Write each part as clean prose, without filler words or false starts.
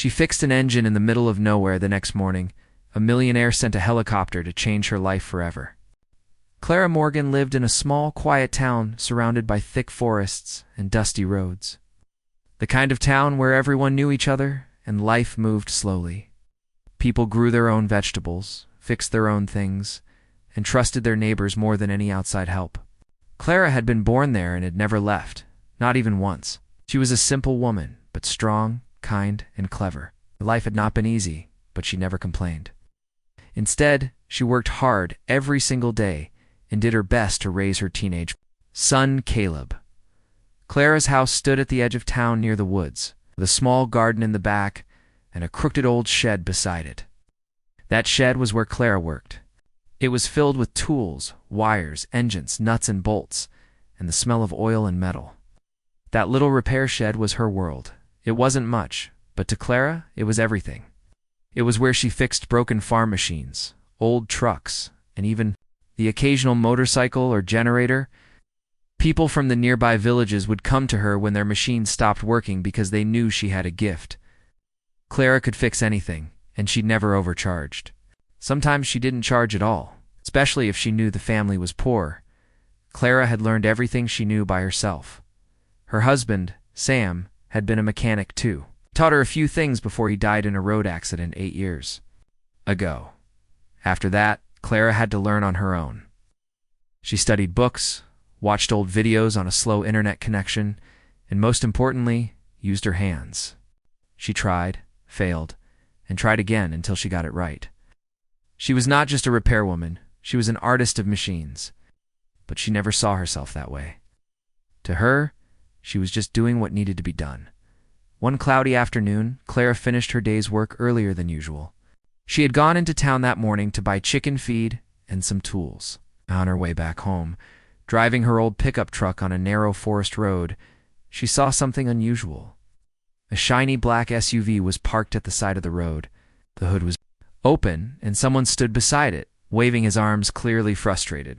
She fixed an engine in the middle of nowhere the next morning. A millionaire sent a helicopter to change her life forever. Clara Morgan lived in a small, quiet town surrounded by thick forests and dusty roads. The kind of town where everyone knew each other and life moved slowly. People grew their own vegetables, fixed their own things, and trusted their neighbors more than any outside help. Clara had been born there and had never left, not even once. She was a simple woman, but strong, kind, and clever. Life had not been easy, but she never complained. Instead, she worked hard every single day and did her best to raise her teenage son, Caleb. Clara's house stood at the edge of town near the woods, with a small garden in the back and a crooked old shed beside it. That shed was where Clara worked. It was filled with tools, wires, engines, nuts and bolts, and the smell of oil and metal. That little repair shed was her world. It wasn't much, but to Clara, it was everything. It was where she fixed broken farm machines, old trucks, and even the occasional motorcycle or generator. People from the nearby villages would come to her when their machines stopped working because they knew she had a gift. Clara could fix anything, and she never overcharged. Sometimes she didn't charge at all, especially if she knew the family was poor. Clara had learned everything she knew by herself. Her husband, Sam, had been a mechanic too. Taught her a few things before he died in a road accident 8 years ago. After that, Clara had to learn on her own. She studied books, watched old videos on a slow internet connection, and most importantly, used her hands. She tried, failed, and tried again until she got it right. She was not just a repairwoman, she was an artist of machines. But she never saw herself that way. To her, she was just doing what needed to be done. One cloudy afternoon, Clara finished her day's work earlier than usual. She had gone into town that morning to buy chicken feed and some tools. On her way back home, driving her old pickup truck on a narrow forest road, she saw something unusual. A shiny black SUV was parked at the side of the road. The hood was open, and someone stood beside it, waving his arms, clearly frustrated.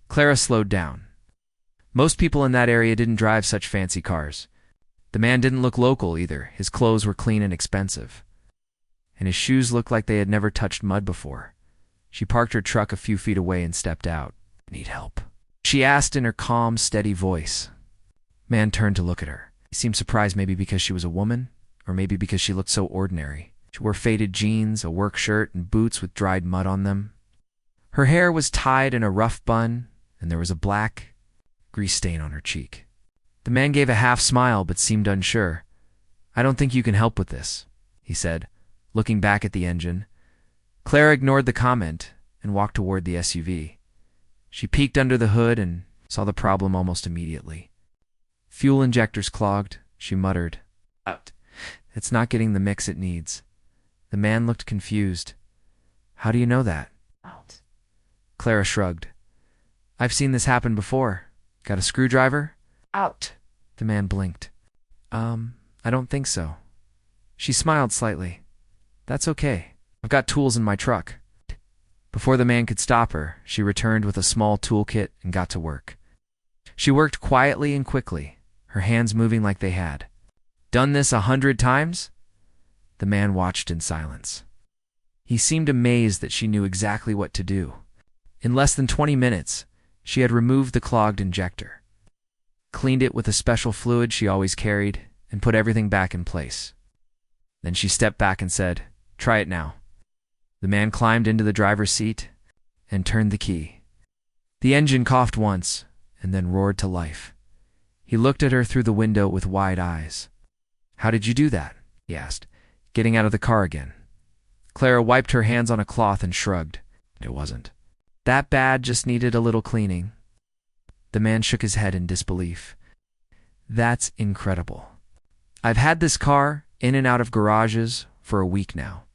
Clara slowed down. Most people in that area didn't drive such fancy cars. The man didn't look local either. His clothes were clean and expensive, and his shoes looked like they had never touched mud before. She parked her truck a few feet away and stepped out. "Need help?" she asked in her calm, steady voice. Man turned to look at her. He seemed surprised, maybe because she was a woman, or maybe because she looked so ordinary. She wore faded jeans, a work shirt, and boots with dried mud on them. Her hair was tied in a rough bun, and there was a black, grease stain on her cheek. The man gave a half smile but seemed unsure. "I don't think you can help with this," he said, looking back at the engine. Clara ignored the comment and walked toward the SUV. She peeked under the hood and saw the problem almost immediately. "Fuel injectors clogged," she muttered. "Out. It's not getting the mix it needs." The man looked confused. "How do you know that?" "Out." Clara shrugged. "I've seen this happen before. Got a screwdriver?" "Out." The man blinked. I don't think so." She smiled slightly. "That's okay. I've got tools in my truck." Before the man could stop her, she returned with a small toolkit and got to work. She worked quietly and quickly, her hands moving like they had. "Done this 100 times?" The man watched in silence. He seemed amazed that she knew exactly what to do. In less than 20 minutes, she had removed the clogged injector, cleaned it with a special fluid she always carried, and put everything back in place. Then she stepped back and said, "Try it now." The man climbed into the driver's seat and turned the key. The engine coughed once and then roared to life. He looked at her through the window with wide eyes. "How did you do that?" he asked, getting out of the car again. Clara wiped her hands on a cloth and shrugged. It wasn't that bad, just needed a little cleaning. The man shook his head in disbelief. "That's incredible. I've had this car in and out of garages for a week now.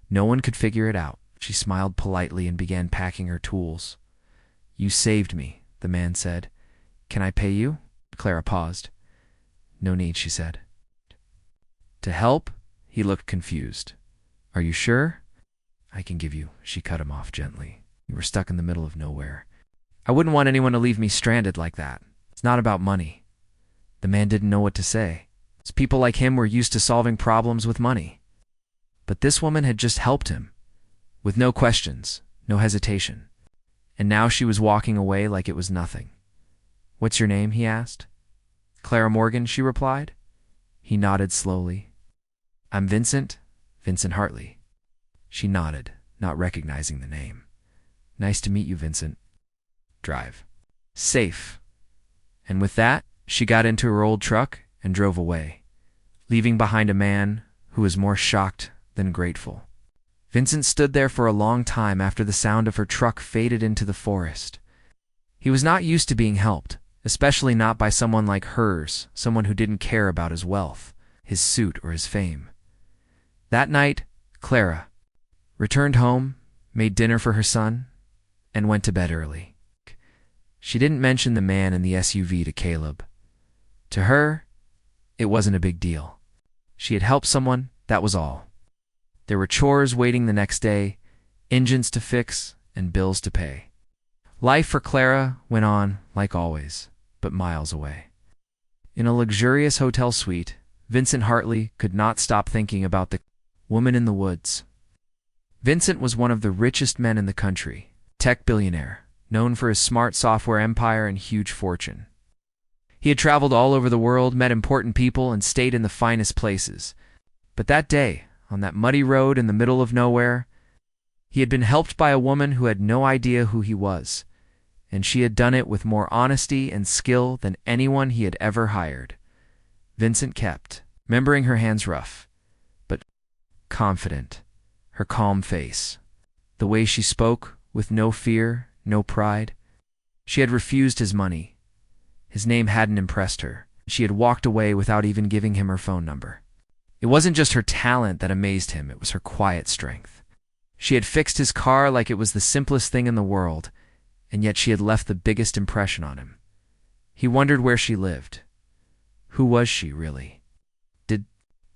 No one could figure it out." She smiled politely and began packing her tools. "You saved me," the man said. "Can I pay you?" Clara paused. "No need," she said. "To help?" He looked confused. "Are you sure?" "I can give you." She cut him off gently. "You were stuck in the middle of nowhere. I wouldn't want anyone to leave me stranded like that. It's not about money." The man didn't know what to say. People like him were used to solving problems with money. But this woman had just helped him, with no questions, no hesitation. And now she was walking away like it was nothing. "What's your name?" he asked. "Clara Morgan," she replied. He nodded slowly. "I'm Vincent Hartley." She nodded, not recognizing the name. "Nice to meet you, Vincent. Drive safe." And with that, she got into her old truck and drove away, leaving behind a man who was more shocked than grateful. Vincent stood there for a long time after the sound of her truck faded into the forest. He was not used to being helped, especially not by someone like hers, someone who didn't care about his wealth, his suit, or his fame. That night, Clara returned home, made dinner for her son, and went to bed early. She didn't mention the man in the SUV to Caleb. To her, it wasn't a big deal. She had helped someone, that was all. There were chores waiting the next day, engines to fix, and bills to pay. Life for Clara went on like always, but miles away. In a luxurious hotel suite, Vincent Hartley could not stop thinking about the woman in the woods. Vincent was one of the richest men in the country, tech billionaire, known for his smart software empire and huge fortune. He had traveled all over the world, met important people, and stayed in the finest places. But that day, on that muddy road in the middle of nowhere, he had been helped by a woman who had no idea who he was, and she had done it with more honesty and skill than anyone he had ever hired. Vincent kept remembering her hands rough, but confident, her calm face, the way she spoke with no fear, no pride. She had refused his money. His name hadn't impressed her. She had walked away without even giving him her phone number. It wasn't just her talent that amazed him, it was her quiet strength. She had fixed his car like it was the simplest thing in the world, and yet she had left the biggest impression on him. He wondered where she lived. Who was she, really? Did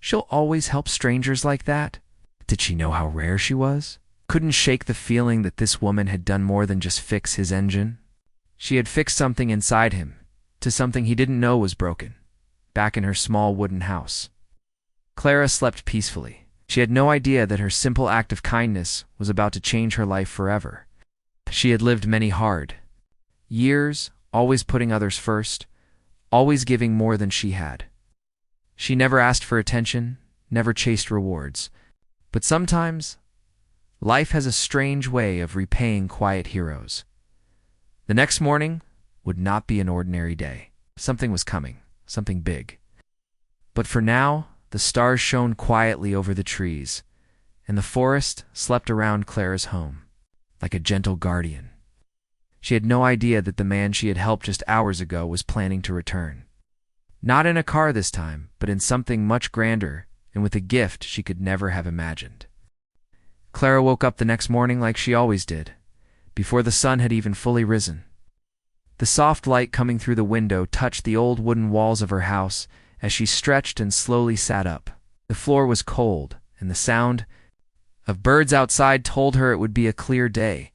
she'll always help strangers like that? Did she know how rare she was? Couldn't shake the feeling that this woman had done more than just fix his engine. She had fixed something inside him, to something he didn't know was broken, back in her small wooden house. Clara slept peacefully. She had no idea that her simple act of kindness was about to change her life forever. She had lived many hard years, always putting others first, always giving more than she had. She never asked for attention, never chased rewards. But sometimes, life has a strange way of repaying quiet heroes. The next morning would not be an ordinary day. Something was coming, something big. But for now, the stars shone quietly over the trees, and the forest slept around Clara's home, like a gentle guardian. She had no idea that the man she had helped just hours ago was planning to return. Not in a car this time, but in something much grander, and with a gift she could never have imagined. Clara woke up the next morning like she always did, before the sun had even fully risen. The soft light coming through the window touched the old wooden walls of her house as she stretched and slowly sat up. The floor was cold, and the sound of birds outside told her it would be a clear day.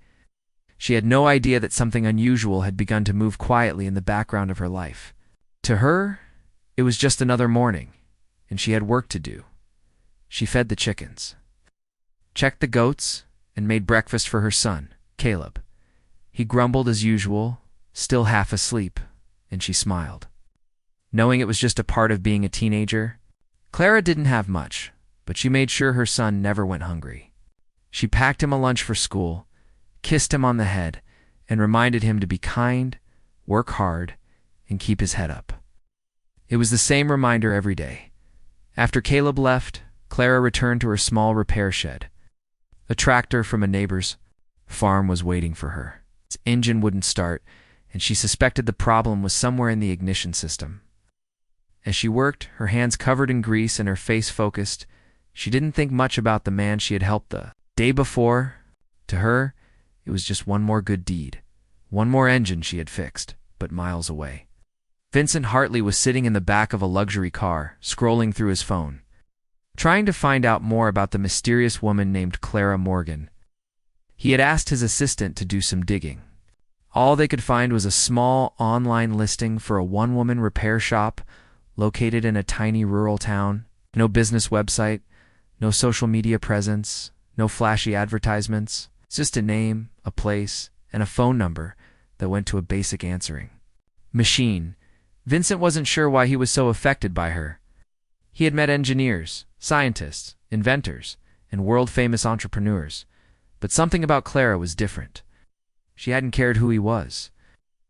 She had no idea that something unusual had begun to move quietly in the background of her life. To her, it was just another morning, and she had work to do. She fed the chickens, checked the goats, and made breakfast for her son, Caleb. He grumbled as usual, still half asleep, and she smiled. Knowing it was just a part of being a teenager, Clara didn't have much, but she made sure her son never went hungry. She packed him a lunch for school, kissed him on the head, and reminded him to be kind, work hard, and keep his head up. It was the same reminder every day. After Caleb left, Clara returned to her small repair shed. A tractor from a neighbor's farm was waiting for her. Its engine wouldn't start, and she suspected the problem was somewhere in the ignition system. As she worked, her hands covered in grease and her face focused, she didn't think much about the man she had helped the day before. To her, it was just one more good deed, one more engine she had fixed, but miles away. Vincent Hartley was sitting in the back of a luxury car, scrolling through his phone, trying to find out more about the mysterious woman named Clara Morgan. He had asked his assistant to do some digging. All they could find was a small online listing for a one-woman repair shop located in a tiny rural town. No business website, no social media presence, no flashy advertisements. It's just a name, a place, and a phone number that went to a basic answering machine. Vincent wasn't sure why he was so affected by her. He had met engineers, scientists, inventors, and world-famous entrepreneurs, but something about Clara was different. She hadn't cared who he was.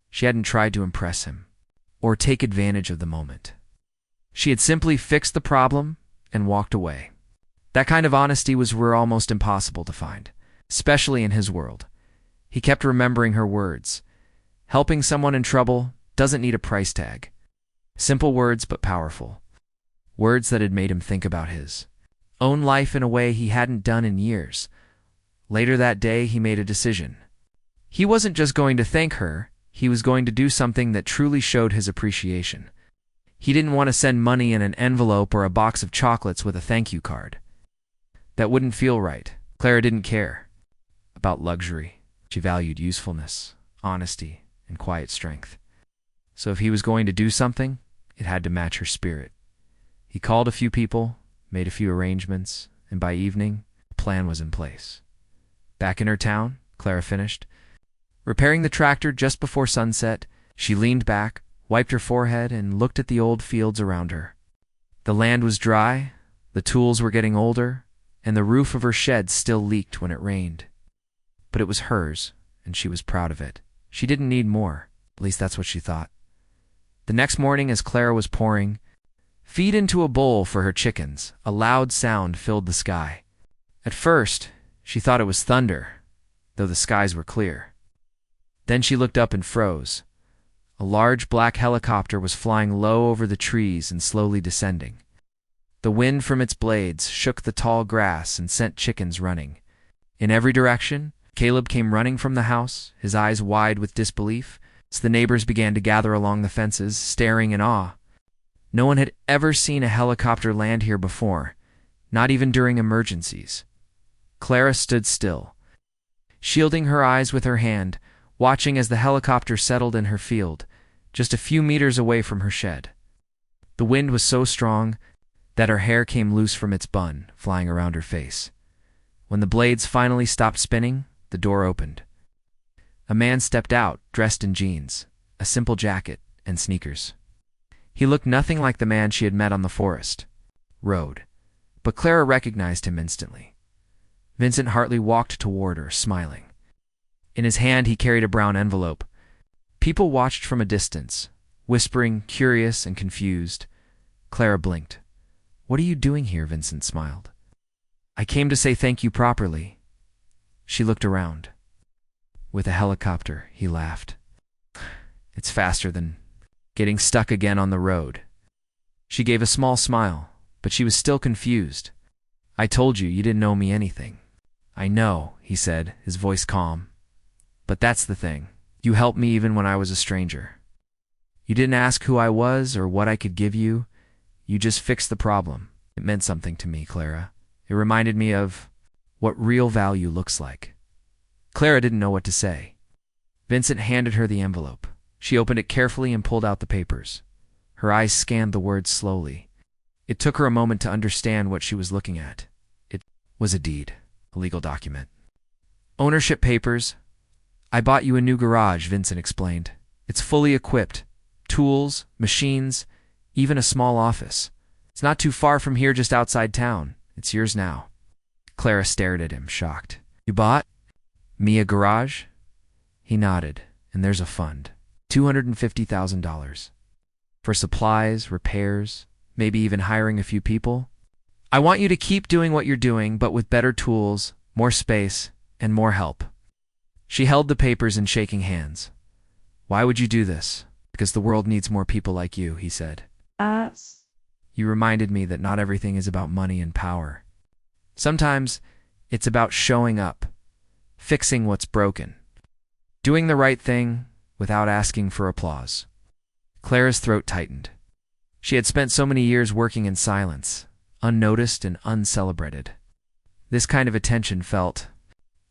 She hadn't tried to impress him or take advantage of the moment. She had simply fixed the problem and walked away. That kind of honesty was almost impossible to find, especially in his world. He kept remembering her words. Helping someone in trouble doesn't need a price tag. Simple words, but powerful. Words that had made him think about his own life in a way he hadn't done in years. Later that day, he made a decision. He wasn't just going to thank her, he was going to do something that truly showed his appreciation. He didn't want to send money in an envelope or a box of chocolates with a thank you card. That wouldn't feel right. Clara didn't care about luxury. She valued usefulness, honesty, and quiet strength. So if he was going to do something, it had to match her spirit. He called a few people, made a few arrangements, and by evening, a plan was in place. Back in her town, Clara finished repairing the tractor just before sunset. She leaned back, wiped her forehead, and looked at the old fields around her. The land was dry, the tools were getting older, and the roof of her shed still leaked when it rained. But it was hers, and she was proud of it. She didn't need more, at least that's what she thought. The next morning, as Clara was pouring feed into a bowl for her chickens, a loud sound filled the sky. At first, she thought it was thunder, though the skies were clear. Then she looked up and froze. A large black helicopter was flying low over the trees and slowly descending. The wind from its blades shook the tall grass and sent chickens running. In every direction, Caleb came running from the house, his eyes wide with disbelief, as the neighbors began to gather along the fences, staring in awe. No one had ever seen a helicopter land here before, not even during emergencies. Clara stood still, shielding her eyes with her hand, watching as the helicopter settled in her field, just a few meters away from her shed. The wind was so strong that her hair came loose from its bun, flying around her face. When the blades finally stopped spinning, the door opened. A man stepped out, dressed in jeans, a simple jacket, and sneakers. He looked nothing like the man she had met on the forest road, but Clara recognized him instantly. Vincent Hartley walked toward her, smiling. In his hand, he carried a brown envelope. People watched from a distance, whispering, curious and confused. Clara blinked. "What are you doing here?" Vincent smiled. "I came to say thank you properly." She looked around. "With a helicopter," he laughed. "It's faster than getting stuck again on the road." She gave a small smile, but she was still confused. "I told you you didn't owe me anything." "I know," he said, his voice calm. "But that's the thing. You helped me even when I was a stranger. You didn't ask who I was or what I could give you. You just fixed the problem. It meant something to me, Clara. It reminded me of what real value looks like." Clara didn't know what to say. Vincent handed her the envelope. She opened it carefully and pulled out the papers. Her eyes scanned the words slowly. It took her a moment to understand what she was looking at. It was a deed, a legal document. "Ownership papers. I bought you a new garage," Vincent explained. "It's fully equipped. Tools, machines, even a small office. It's not too far from here, just outside town. It's yours now." Clara stared at him, shocked. "You bought me a garage?" He nodded. "And there's a fund. $250,000. For supplies, repairs, maybe even hiring a few people. I want you to keep doing what you're doing, but with better tools, more space, and more help." She held the papers in shaking hands. "Why would you do this?" "Because the world needs more people like you," he said. "You reminded me that not everything is about money and power. Sometimes it's about showing up, fixing what's broken, doing the right thing without asking for applause." Clara's throat tightened. She had spent so many years working in silence, unnoticed and uncelebrated. This kind of attention felt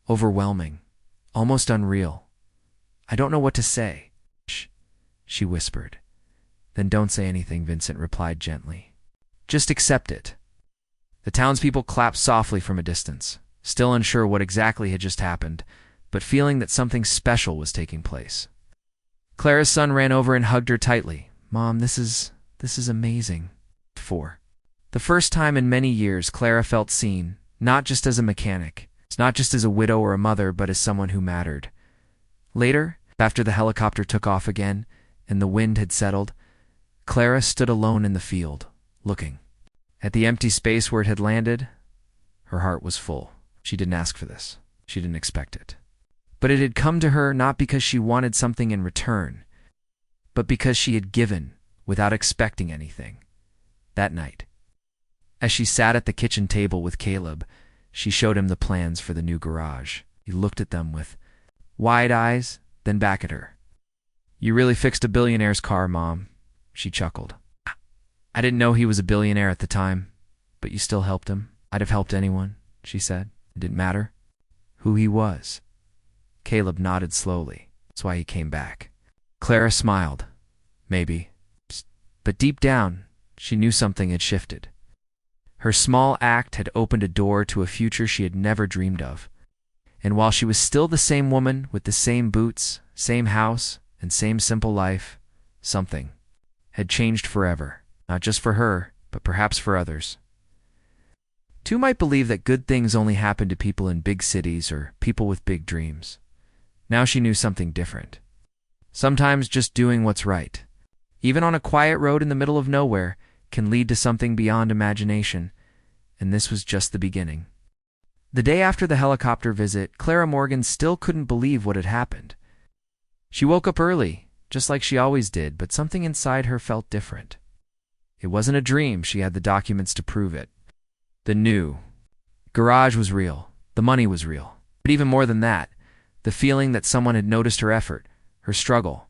overwhelming, almost unreal. "I don't know what to say," she whispered. Then don't say anything, Vincent replied gently. Just accept it. The townspeople clapped softly from a distance, still unsure what exactly had just happened, but feeling that something special was taking place. Clara's son ran over and hugged her tightly. Mom, this is amazing. 4. The first time in many years, Clara felt seen, not just as a mechanic, not just as a widow or a mother, but as someone who mattered. Later, after the helicopter took off again, and the wind had settled, Clara stood alone in the field, looking. At the empty space where it had landed, her heart was full. She didn't ask for this. She didn't expect it. But it had come to her not because she wanted something in return, but because she had given without expecting anything. That night, as she sat at the kitchen table with Caleb, she showed him the plans for the new garage. He looked at them with wide eyes, then back at her. You really fixed a billionaire's car, Mom, she chuckled. I didn't know he was a billionaire at the time, but you still helped him. I'd have helped anyone, she said. It didn't matter who he was. Caleb nodded slowly. That's why he came back. Clara smiled. Maybe. But deep down, she knew something had shifted. Her small act had opened a door to a future she had never dreamed of. And while she was still the same woman with the same boots, same house, and same simple life, something had changed forever. Not just for her, but perhaps for others. Two might believe that good things only happen to people in big cities or people with big dreams. Now she knew something different. Sometimes just doing what's right, even on a quiet road in the middle of nowhere, can lead to something beyond imagination, and this was just the beginning. The day after the helicopter visit, Clara Morgan still couldn't believe what had happened. She woke up early, just like she always did, but something inside her felt different. It wasn't a dream. She had the documents to prove it. The new garage was real. The money was real. But even more than that, the feeling that someone had noticed her effort, her struggle,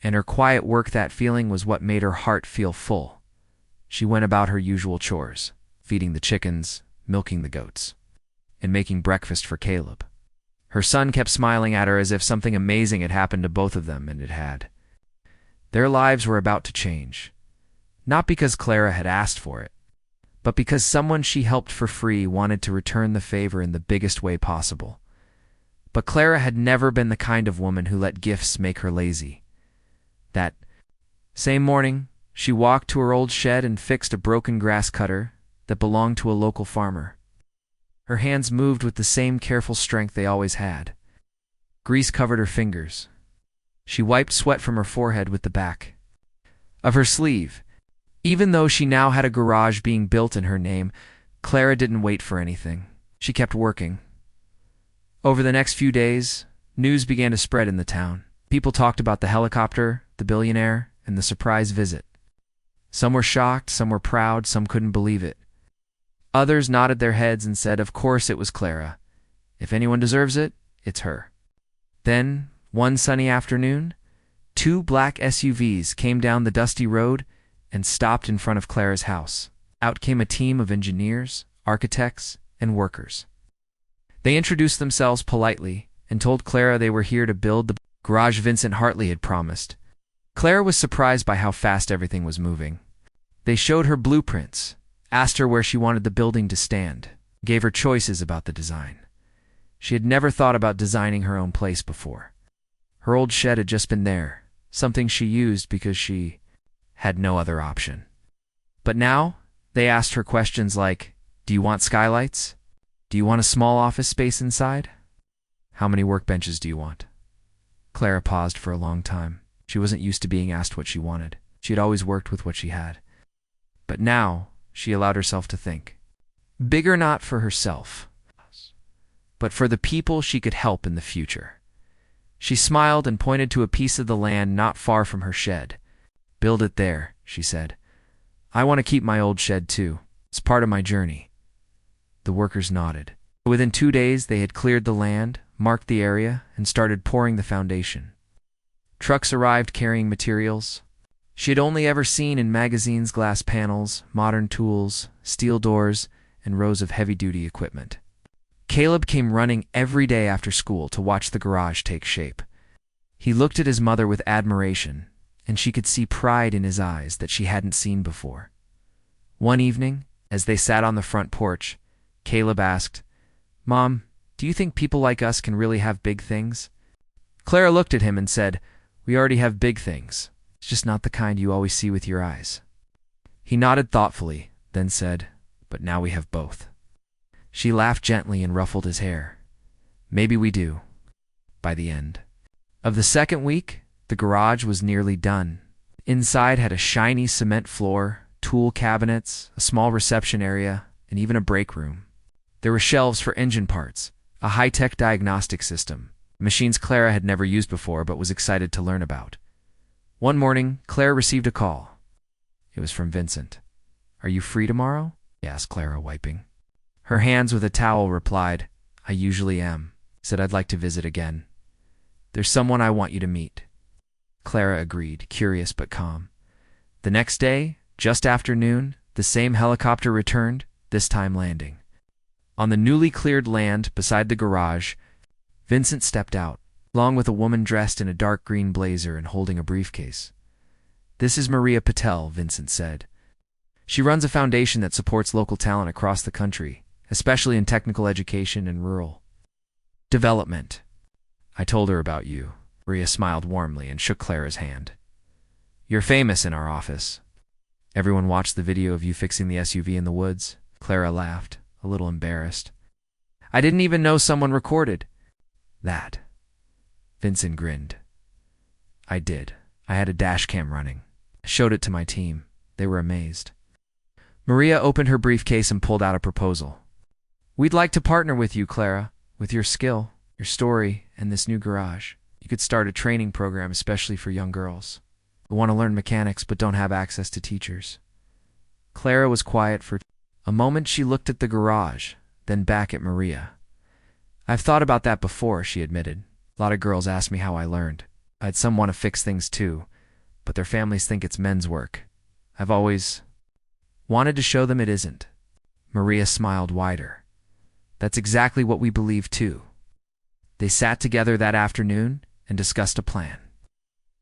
and her quiet work, that feeling was what made her heart feel full. She went about her usual chores, feeding the chickens, milking the goats, and making breakfast for Caleb. Her son kept smiling at her as if something amazing had happened to both of them, and it had. Their lives were about to change. Not because Clara had asked for it, but because someone she helped for free wanted to return the favor in the biggest way possible. But Clara had never been the kind of woman who let gifts make her lazy. That same morning, she walked to her old shed and fixed a broken grass cutter that belonged to a local farmer. Her hands moved with the same careful strength they always had. Grease covered her fingers. She wiped sweat from her forehead with the back of her sleeve. Even though she now had a garage being built in her name, Clara didn't wait for anything. She kept working. Over the next few days, news began to spread in the town. People talked about the helicopter, the billionaire, and the surprise visit. Some were shocked, some were proud, some couldn't believe it. Others nodded their heads and said, of course it was Clara. If anyone deserves it, it's her. Then, one sunny afternoon, 2 black SUVs came down the dusty road and stopped in front of Clara's house. Out came a team of engineers, architects, and workers. They introduced themselves politely and told Clara they were here to build the garage Vincent Hartley had promised. Clara was surprised by how fast everything was moving. They showed her blueprints, asked her where she wanted the building to stand, gave her choices about the design. She had never thought about designing her own place before. Her old shed had just been there, something she used because she had no other option. But now, they asked her questions like, do you want skylights? Do you want a small office space inside? How many workbenches do you want? Clara paused for a long time. She wasn't used to being asked what she wanted. She had always worked with what she had. But now, she allowed herself to think. Bigger not for herself, but for the people she could help in the future. She smiled and pointed to a piece of the land not far from her shed. Build it there, she said. I want to keep my old shed too. It's part of my journey. The workers nodded. Within 2 days, they had cleared the land, marked the area, and started pouring the foundation. Trucks arrived carrying materials she had only ever seen in magazines: glass panels, modern tools, steel doors, and rows of heavy-duty equipment. Caleb came running every day after school to watch the garage take shape. He looked at his mother with admiration, and she could see pride in his eyes that she hadn't seen before. One evening, as they sat on the front porch, Caleb asked, "Mom, do you think people like us can really have big things?" Clara looked at him and said, "We already have big things. It's just not the kind you always see with your eyes." He nodded thoughtfully, then said, "But now we have both." She laughed gently and ruffled his hair. "Maybe we do." By the end of the second week, the garage was nearly done. Inside had a shiny cement floor, tool cabinets, a small reception area, and even a break room. There were shelves for engine parts, a high-tech diagnostic system, machines Clara had never used before but was excited to learn about. One morning, Clara received a call. It was from Vincent. "Are you free tomorrow?" he asked Clara, wiping. Her hands with a towel replied, "I usually am." He said, "I'd like to visit again. There's someone I want you to meet." Clara agreed, curious but calm. The next day, just after noon, the same helicopter returned, this time landing. On the newly cleared land beside the garage, Vincent stepped out, along with a woman dressed in a dark green blazer and holding a briefcase. "This is Maria Patel," Vincent said. "She runs a foundation that supports local talent across the country, especially in technical education and rural development. I told her about you." Maria smiled warmly and shook Clara's hand. "You're famous in our office. Everyone watched the video of you fixing the SUV in the woods." Clara laughed, a little embarrassed. "I didn't even know someone recorded that." Vincent grinned. "I did. I had a dash cam running. I showed it to my team. They were amazed." Maria opened her briefcase and pulled out a proposal. "We'd like to partner with you, Clara, with your skill, your story, and this new garage. You could start a training program especially for young girls who want to learn mechanics but don't have access to teachers." Clara was quiet for a moment. She looked at the garage, then back at Maria. "I've thought about that before," she admitted. "A lot of girls ask me how I learned. I had some want to fix things too, but their families think it's men's work. I've always wanted to show them it isn't." Maria smiled wider. "That's exactly what we believe too." They sat together that afternoon and discussed a plan.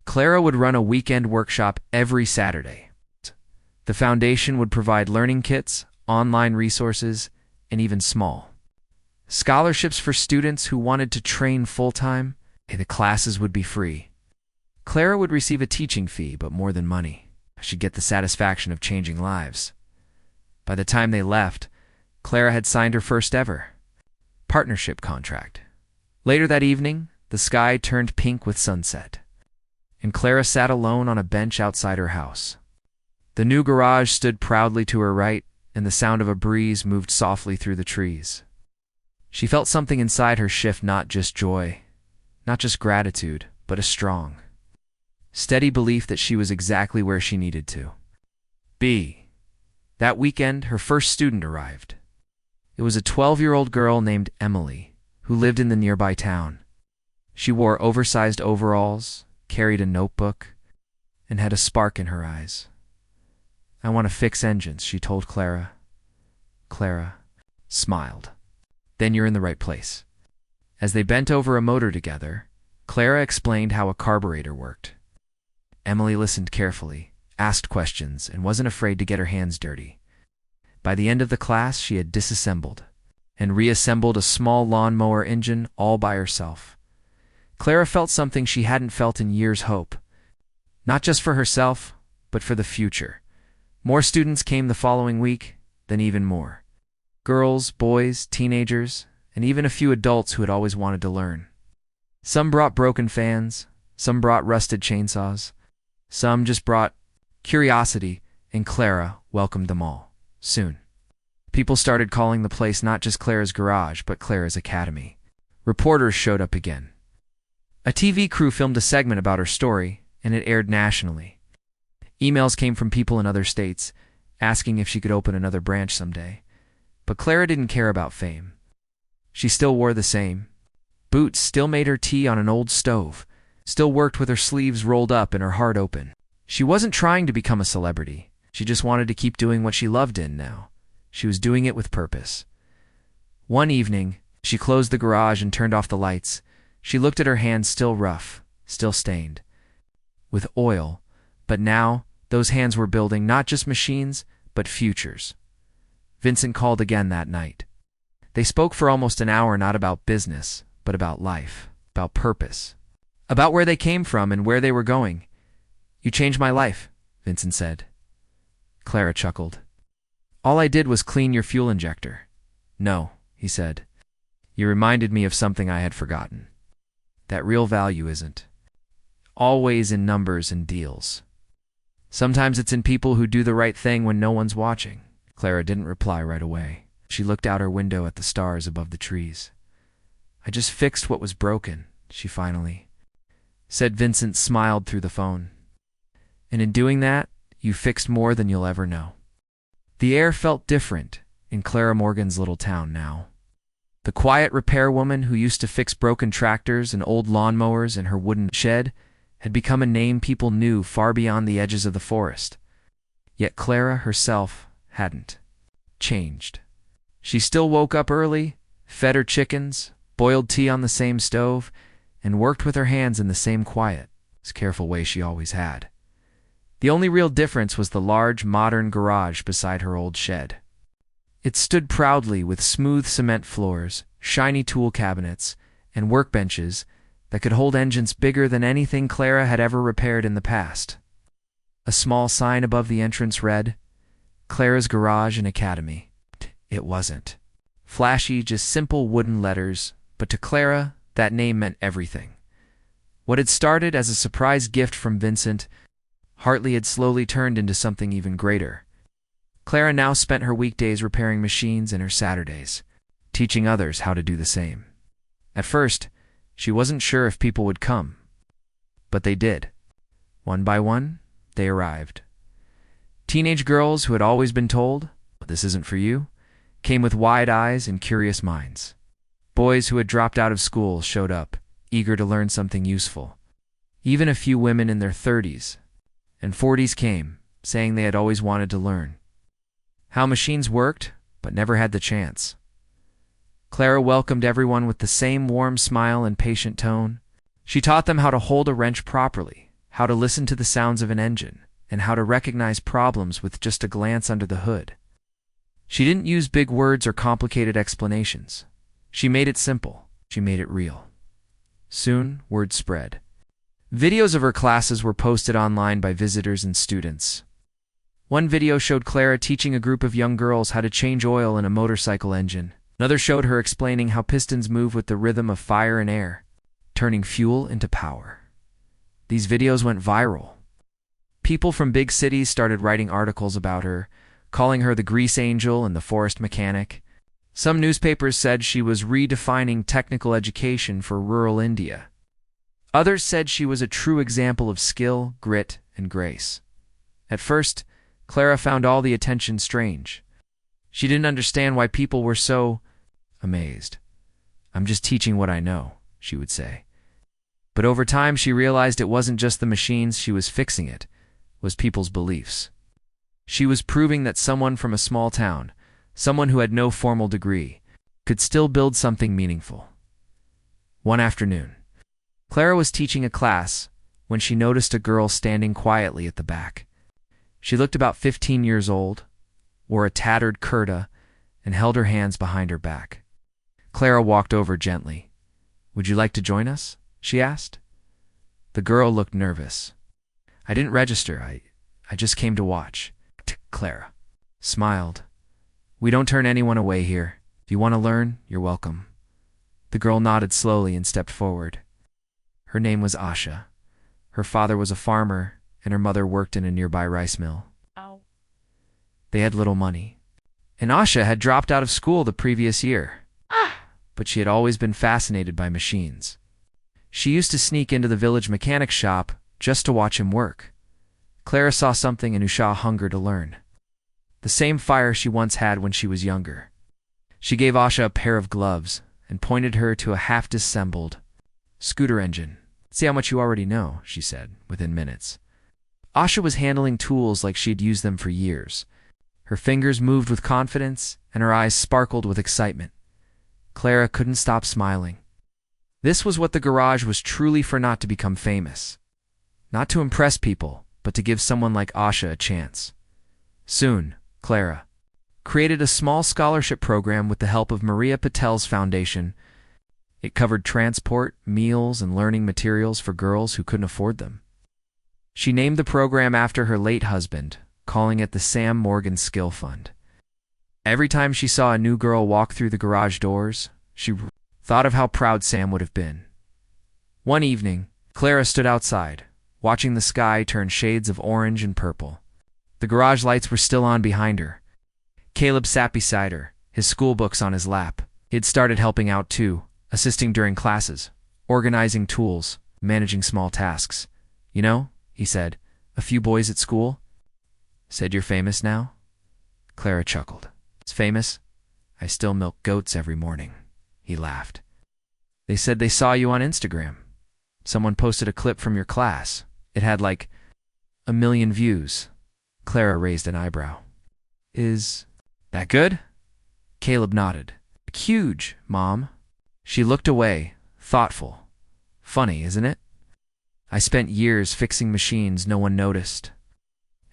Clara would run a weekend workshop every Saturday. The foundation would provide learning kits, online resources, and even small scholarships for students who wanted to train full-time. The classes would be free. Clara would receive a teaching fee, but more than money, she'd get the satisfaction of changing lives. By the time they left, Clara had signed her first ever partnership contract. Later that evening, the sky turned pink with sunset, and Clara sat alone on a bench outside her house. The new garage stood proudly to her right, and the sound of a breeze moved softly through the trees. She felt something inside her shift, not just joy, not just gratitude, but a strong, steady belief that she was exactly where she needed to be. That weekend, her first student arrived. It was a 12-year-old girl named Emily, who lived in the nearby town. She wore oversized overalls, carried a notebook, and had a spark in her eyes. "I want to fix engines," she told Clara. Clara smiled. "Then you're in the right place." As they bent over a motor together, Clara explained how a carburetor worked. Emily listened carefully, asked questions, and wasn't afraid to get her hands dirty. By the end of the class, she had disassembled and reassembled a small lawnmower engine all by herself. Clara felt something she hadn't felt in years: hope. Not just for herself, but for the future. More students came the following week, then even more. Girls, boys, teenagers, and even a few adults who had always wanted to learn. Some brought broken fans, some brought rusted chainsaws, some just brought curiosity, and Clara welcomed them all. Soon, people started calling the place not just Clara's garage, but Clara's academy. Reporters showed up again. A TV crew filmed a segment about her story, and it aired nationally. Emails came from people in other states, asking if she could open another branch someday. But Clara didn't care about fame. She still wore the same boots, still made her tea on an old stove, still worked with her sleeves rolled up and her heart open. She wasn't trying to become a celebrity. She just wanted to keep doing what she loved in now. She was doing it with purpose. One evening, she closed the garage and turned off the lights. She looked at her hands, still rough, still stained with oil, But now, those hands were building not just machines, but futures. Vincent called again that night. They spoke for almost an hour, not about business, but about life, about purpose, about where they came from and where they were going. "You changed my life," Vincent said. Clara chuckled. "All I did was clean your fuel injector." "No," he said. "You reminded me of something I had forgotten. That real value isn't always in numbers and deals. Sometimes it's in people who do the right thing when no one's watching." Clara didn't reply right away. She looked out her window at the stars above the trees. "I just fixed what was broken," she finally said. Vincent smiled through the phone. "And in doing that, you fixed more than you'll ever know." The air felt different in Clara Morgan's little town now. The quiet repair woman who used to fix broken tractors and old lawnmowers in her wooden shed had become a name people knew far beyond the edges of the forest. Yet Clara herself hadn't changed. She still woke up early, fed her chickens, boiled tea on the same stove, and worked with her hands in the same quiet, careful way she always had. The only real difference was the large, modern garage beside her old shed. It stood proudly with smooth cement floors, shiny tool cabinets, and workbenches that could hold engines bigger than anything Clara had ever repaired in the past. A small sign above the entrance read, "Clara's Garage and Academy." It wasn't flashy, just simple wooden letters, but to Clara, that name meant everything. What had started as a surprise gift from Vincent Hartley had slowly turned into something even greater. Clara now spent her weekdays repairing machines and her Saturdays teaching others how to do the same. At first, she wasn't sure if people would come, but they did. One by one, they arrived. Teenage girls who had always been told, "This isn't for you," came with wide eyes and curious minds. Boys who had dropped out of school showed up, eager to learn something useful. Even a few women in their 30s and 40s came, saying they had always wanted to learn how machines worked, but never had the chance. Clara welcomed everyone with the same warm smile and patient tone. She taught them how to hold a wrench properly, how to listen to the sounds of an engine, and how to recognize problems with just a glance under the hood. She didn't use big words or complicated explanations. She made it simple. She made it real. Soon, word spread. Videos of her classes were posted online by visitors and students. One video showed Clara teaching a group of young girls how to change oil in a motorcycle engine. Another showed her explaining how pistons move with the rhythm of fire and air, turning fuel into power. These videos went viral. People from big cities started writing articles about her, calling her the grease angel and the forest mechanic. Some newspapers said she was redefining technical education for rural India. Others said she was a true example of skill, grit, and grace. At first, Clara found all the attention strange. She didn't understand why people were so amazed. "I'm just teaching what I know," she would say. But over time, she realized it wasn't just the machines she was fixing, it was people's beliefs. She was proving that someone from a small town, someone who had no formal degree, could still build something meaningful. One afternoon, Clara was teaching a class when she noticed a girl standing quietly at the back. She looked about 15 years old, wore a tattered kurta, and held her hands behind her back. Clara walked over gently. "Would you like to join us?" she asked. The girl looked nervous. "I didn't register. I just came to watch." Clara smiled. "We don't turn anyone away here. If you want to learn, you're welcome." The girl nodded slowly and stepped forward. Her name was Asha. Her father was a farmer, and her mother worked in a nearby rice mill. They had little money. And Asha had dropped out of school the previous year. But she had always been fascinated by machines. She used to sneak into the village mechanic shop just to watch him work. Clara saw something in Usha hunger to learn. The same fire she once had when she was younger. She gave Asha a pair of gloves and pointed her to a half-disassembled scooter engine. "See how much you already know," she said, within minutes. Asha was handling tools like she had used them for years. Her fingers moved with confidence, and her eyes sparkled with excitement. Clara couldn't stop smiling. This was what the garage was truly for, not to become famous. Not to impress people, but to give someone like Asha a chance. Soon, Clara created a small scholarship program with the help of Maria Patel's foundation. It covered transport, meals, and learning materials for girls who couldn't afford them. She named the program after her late husband, calling it the Sam Morgan Skill Fund. Every time she saw a new girl walk through the garage doors, she thought of how proud Sam would have been. One evening, Clara stood outside, watching the sky turn shades of orange and purple. The garage lights were still on behind her. Caleb sat beside her, his school books on his lap. He had started helping out too, assisting during classes, organizing tools, managing small tasks. "You know," he said, "a few boys at school said you're famous now." Clara chuckled. "It's famous? I still milk goats every morning." He laughed. "They said they saw you on Instagram. Someone posted a clip from your class. It had like 1 million views." Clara raised an eyebrow. "Is that good?" Caleb nodded. "Huge, Mom." She looked away, thoughtful. "Funny, isn't it? I spent years fixing machines no one noticed.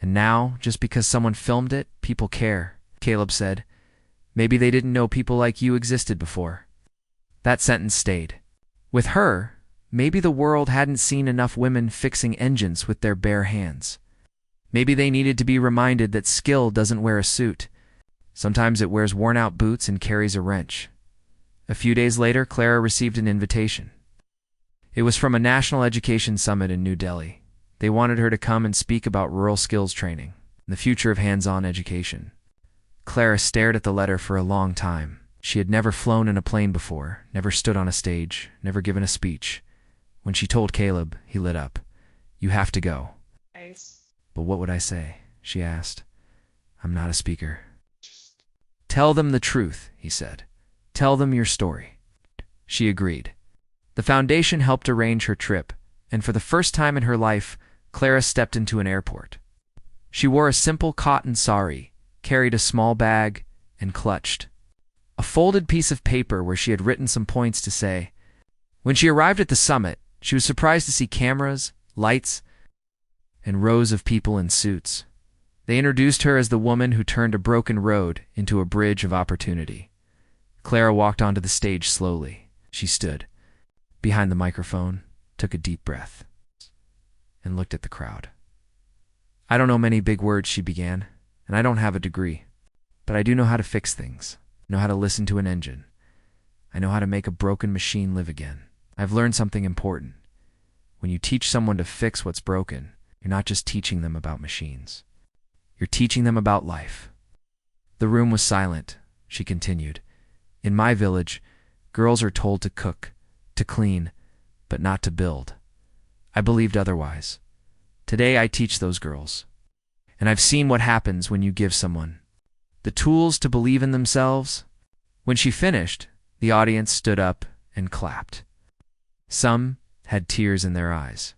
And now, just because someone filmed it, people care," Caleb said. "Maybe they didn't know people like you existed before." That sentence stayed. With her, maybe the world hadn't seen enough women fixing engines with their bare hands. Maybe they needed to be reminded that skill doesn't wear a suit. Sometimes it wears worn-out boots and carries a wrench. A few days later, Clara received an invitation. It was from a national education summit in New Delhi. They wanted her to come and speak about rural skills training and the future of hands-on education. Clara stared at the letter for a long time. She had never flown in a plane before, never stood on a stage, never given a speech. When she told Caleb, he lit up. "You have to go." Nice. "But what would I say?" she asked. "I'm not a speaker." "Tell them the truth," he said. "Tell them your story." She agreed. The foundation helped arrange her trip, and for the first time in her life, Clara stepped into an airport. She wore a simple cotton sari, carried a small bag, and clutched a folded piece of paper where she had written some points to say. When she arrived at the summit, she was surprised to see cameras, lights, and rows of people in suits. They introduced her as the woman who turned a broken road into a bridge of opportunity. Clara walked onto the stage slowly. She stood behind the microphone, took a deep breath, and looked at the crowd. "I don't know many big words," she began, "and I don't have a degree. But I do know how to fix things, know how to listen to an engine. I know how to make a broken machine live again. I've learned something important. When you teach someone to fix what's broken, you're not just teaching them about machines. You're teaching them about life." The room was silent. She continued. "In my village, girls are told to cook, to clean, but not to build. I believed otherwise. Today I teach those girls. And I've seen what happens when you give someone the tools to believe in themselves." When she finished, the audience stood up and clapped. Some had tears in their eyes.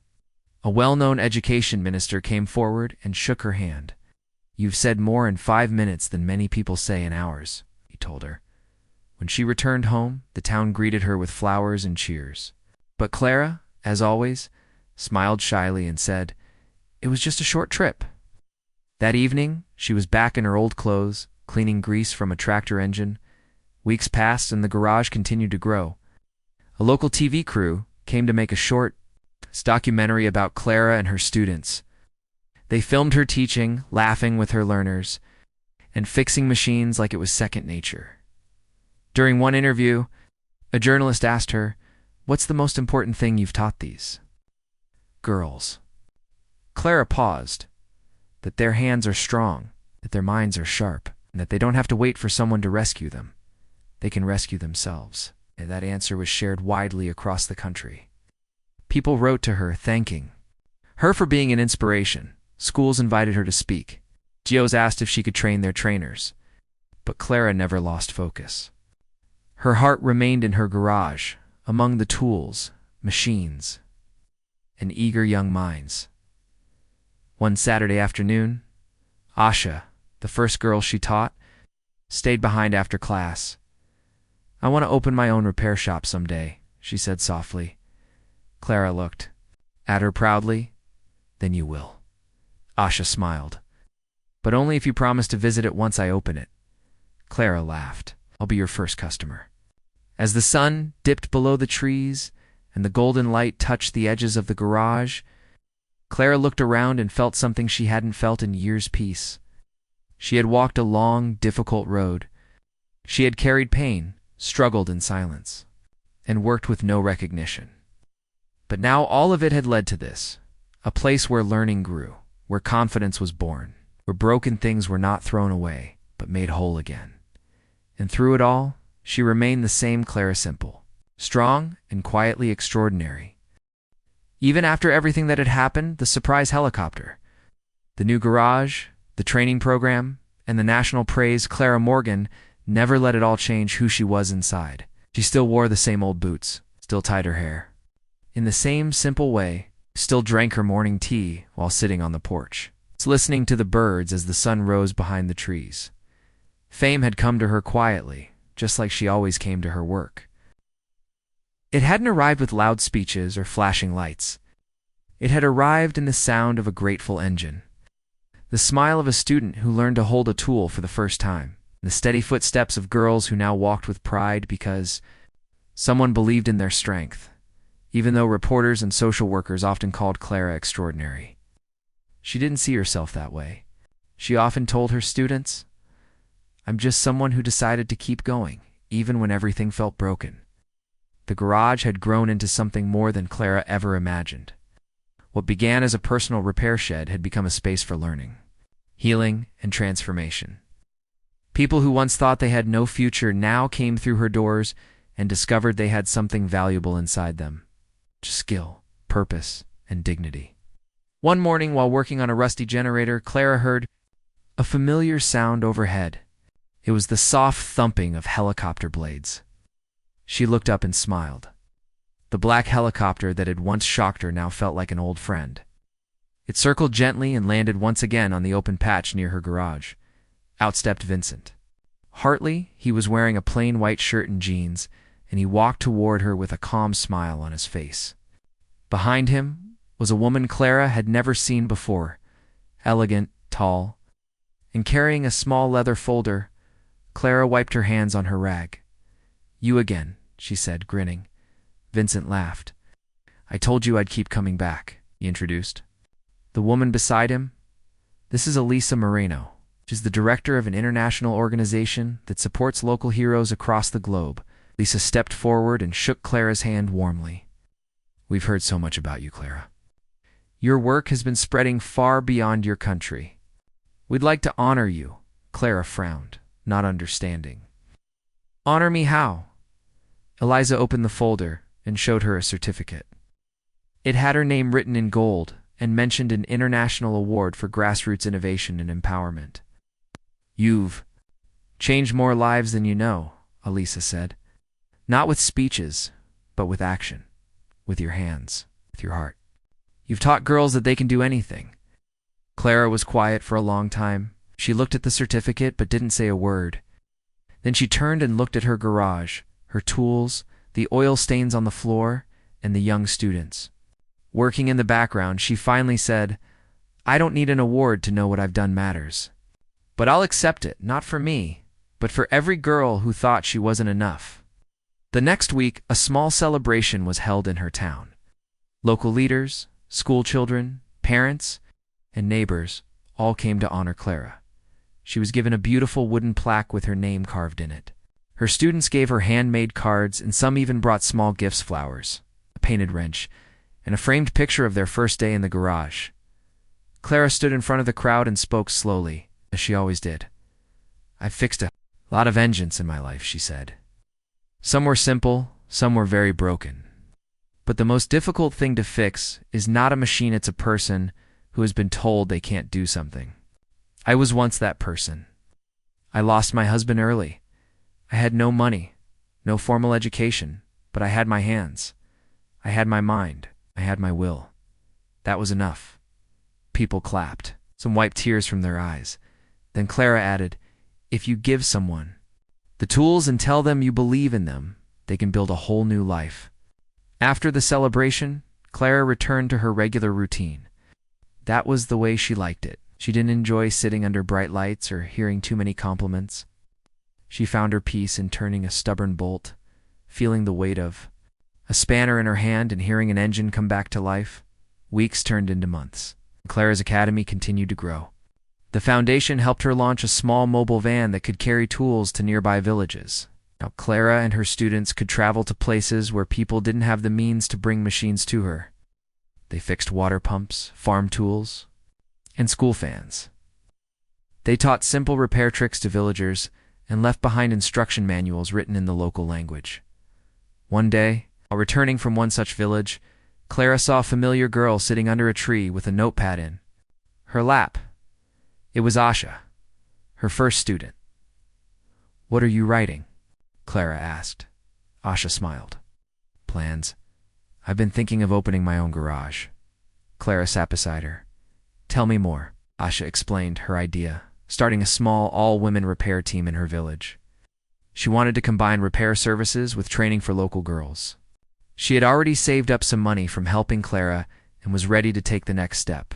A well-known education minister came forward and shook her hand. "You've said more in 5 minutes than many people say in hours," he told her. When she returned home, the town greeted her with flowers and cheers. But Clara, as always, smiled shyly and said, "It was just a short trip." That evening, she was back in her old clothes, cleaning grease from a tractor engine. Weeks passed and the garage continued to grow. A local TV crew came to make a short documentary about Clara and her students. They filmed her teaching, laughing with her learners, and fixing machines like it was second nature. During one interview, a journalist asked her, "What's the most important thing you've taught these girls?" Clara paused. That their hands are strong, that their minds are sharp, and that they don't have to wait for someone to rescue them. They can rescue themselves. And that answer was shared widely across the country. People wrote to her thanking her for being an inspiration. Schools invited her to speak. GOs asked if she could train their trainers. But Clara never lost focus. Her heart remained in her garage, among the tools, machines, and eager young minds. One Saturday afternoon, Asha, the first girl she taught, stayed behind after class. "I want to open my own repair shop someday," she said softly. Clara looked at her proudly. "Then you will." Asha smiled. But only if you promise to visit it once I open it. Clara laughed. I'll be your first customer. As the sun dipped below the trees and the golden light touched the edges of the garage, Clara looked around and felt something she hadn't felt in years. Peace. She had walked a long, difficult road. She had carried pain, struggled in silence, and worked with no recognition. But now all of it had led to this, a place where learning grew, where confidence was born, where broken things were not thrown away, but made whole again. And through it all, she remained the same Clara Simple, strong and quietly extraordinary. Even after everything that had happened, the surprise helicopter, the new garage, the training program, and the national praise, Clara Morgan never let it all change who she was inside. She still wore the same old boots, still tied her hair. In the same simple way, still drank her morning tea while sitting on the porch, listening to the birds as the sun rose behind the trees. Fame had come to her quietly, just like she always came to her work. It hadn't arrived with loud speeches or flashing lights. It had arrived in the sound of a grateful engine, the smile of a student who learned to hold a tool for the first time, the steady footsteps of girls who now walked with pride because someone believed in their strength, even though reporters and social workers often called Clara extraordinary. She didn't see herself that way. She often told her students, "I'm just someone who decided to keep going, even when everything felt broken." The garage had grown into something more than Clara ever imagined. What began as a personal repair shed had become a space for learning, healing, and transformation. People who once thought they had no future now came through her doors and discovered they had something valuable inside them: skill, purpose, and dignity. One morning, while working on a rusty generator, Clara heard a familiar sound overhead. It was the soft thumping of helicopter blades. She looked up and smiled. The black helicopter that had once shocked her now felt like an old friend. It circled gently and landed once again on the open patch near her garage. Out stepped Vincent. Hartley, he was wearing a plain white shirt and jeans, and he walked toward her with a calm smile on his face. Behind him was a woman Clara had never seen before, elegant, tall, and carrying a small leather folder. Clara wiped her hands on her rag. "You again," she said, grinning. Vincent laughed. "I told you I'd keep coming back," he introduced. The woman beside him, "This is Elisa Moreno. She's the director of an international organization that supports local heroes across the globe." Lisa stepped forward and shook Clara's hand warmly. "We've heard so much about you, Clara. Your work has been spreading far beyond your country. We'd like to honor you." Clara frowned, not understanding. "Honor me how?" Eliza opened the folder and showed her a certificate. It had her name written in gold and mentioned an international award for grassroots innovation and empowerment. "You've changed more lives than you know," Elisa said. "Not with speeches, but with action, with your hands, with your heart. You've taught girls that they can do anything." Clara was quiet for a long time. She looked at the certificate but didn't say a word. Then she turned and looked at her garage, her tools, the oil stains on the floor, and the young students. Working in the background, she finally said, "I don't need an award to know what I've done matters. But I'll accept it, not for me, but for every girl who thought she wasn't enough." The next week, a small celebration was held in her town. Local leaders, school children, parents, and neighbors all came to honor Clara. She was given a beautiful wooden plaque with her name carved in it. Her students gave her handmade cards, and some even brought small gifts: flowers, a painted wrench, and a framed picture of their first day in the garage. Clara stood in front of the crowd and spoke slowly, as she always did. "I've fixed a lot of engines in my life," she said. "Some were simple, some were very broken. But the most difficult thing to fix is not a machine, it's a person who has been told they can't do something. I was once that person. I lost my husband early. I had no money, no formal education, but I had my hands. I had my mind. I had my will. That was enough." People clapped. Some wiped tears from their eyes. Then Clara added, "If you give someone the tools and tell them you believe in them, they can build a whole new life." After the celebration, Clara returned to her regular routine. That was the way she liked it. She didn't enjoy sitting under bright lights or hearing too many compliments. She found her peace in turning a stubborn bolt, feeling the weight of a spanner in her hand and hearing an engine come back to life. Weeks turned into months. Clara's academy continued to grow. The foundation helped her launch a small mobile van that could carry tools to nearby villages. Now Clara and her students could travel to places where people didn't have the means to bring machines to her. They fixed water pumps, farm tools, and school fans. They taught simple repair tricks to villagers and left behind instruction manuals written in the local language. One day, while returning from one such village, Clara saw a familiar girl sitting under a tree with a notepad in her lap. It was Asha, her first student. "What are you writing?" Clara asked. Asha smiled. "Plans. I've been thinking of opening my own garage." Clara sat beside her. "Tell me more." Asha explained her idea, starting a small all-women repair team in her village. She wanted to combine repair services with training for local girls. She had already saved up some money from helping Clara and was ready to take the next step.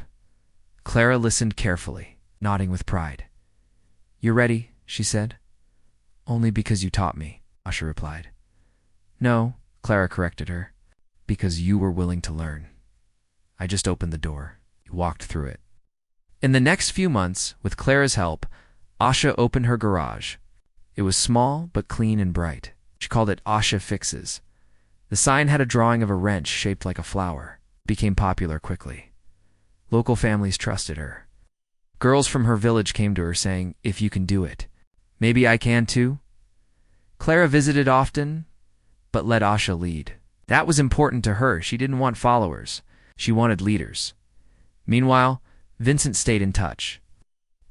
Clara listened carefully, nodding with pride. "You're ready," she said. "Only because you taught me," Asha replied. "No," Clara corrected her, "because you were willing to learn. I just opened the door. You walked through it." In the next few months, with Clara's help, Asha opened her garage. It was small but clean and bright. She called it Asha Fixes. The sign had a drawing of a wrench shaped like a flower. It became popular quickly. Local families trusted her. Girls from her village came to her saying, "If you can do it, maybe I can too." Clara visited often, but let Asha lead. That was important to her. She didn't want followers. She wanted leaders. Meanwhile, Vincent stayed in touch.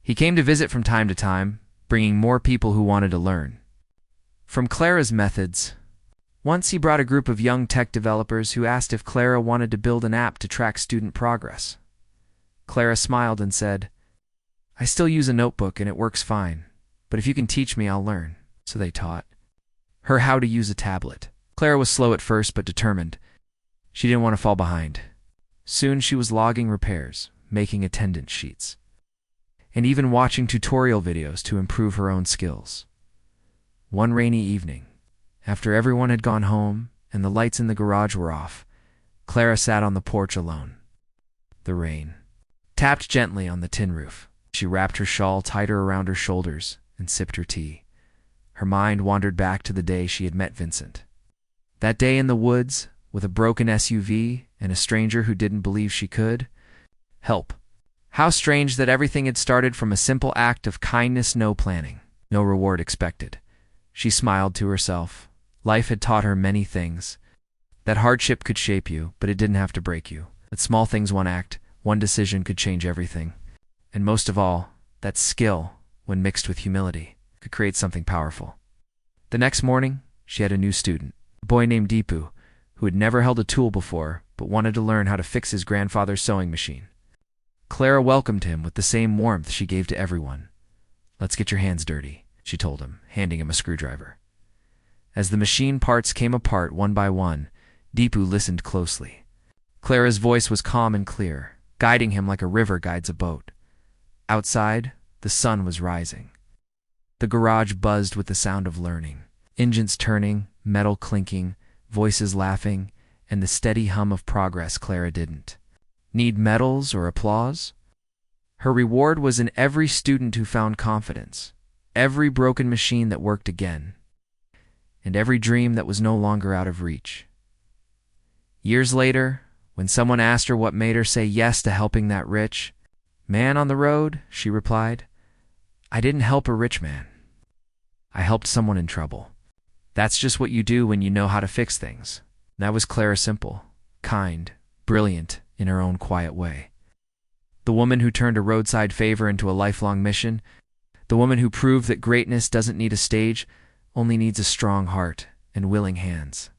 He came to visit from time to time, bringing more people who wanted to learn from Clara's methods. Once he brought a group of young tech developers who asked if Clara wanted to build an app to track student progress. Clara smiled and said, "I still use a notebook and it works fine, but if you can teach me, I'll learn." So they taught her how to use a tablet. Clara was slow at first but determined. She didn't want to fall behind. Soon she was logging repairs, making attendance sheets, and even watching tutorial videos to improve her own skills. One rainy evening, after everyone had gone home and the lights in the garage were off, Clara sat on the porch alone. The rain tapped gently on the tin roof. She wrapped her shawl tighter around her shoulders and sipped her tea. Her mind wandered back to the day she had met Vincent. That day in the woods, with a broken SUV and a stranger who didn't believe she could help. How strange that everything had started from a simple act of kindness, no planning, no reward expected. She smiled to herself. Life had taught her many things. That hardship could shape you, but it didn't have to break you. That small things, one act, one decision could change everything. And most of all, that skill, when mixed with humility, could create something powerful. The next morning, she had a new student, a boy named Deepu, who had never held a tool before, but wanted to learn how to fix his grandfather's sewing machine. Clara welcomed him with the same warmth she gave to everyone. "Let's get your hands dirty," she told him, handing him a screwdriver. As the machine parts came apart one by one, Deepu listened closely. Clara's voice was calm and clear, guiding him like a river guides a boat. Outside, the sun was rising. The garage buzzed with the sound of learning. Engines turning, metal clinking, voices laughing, and the steady hum of progress Clara didn't need medals or applause. Her reward was in every student who found confidence, every broken machine that worked again, and every dream that was no longer out of reach. Years later, when someone asked her what made her say yes to helping that rich man on the road, she replied, "I didn't help a rich man. I helped someone in trouble." That's just what you do when you know how to fix things. That was Clara Simple, kind, brilliant in her own quiet way. The woman who turned a roadside favor into a lifelong mission. The woman who proved that greatness doesn't need a stage, only needs a strong heart and willing hands.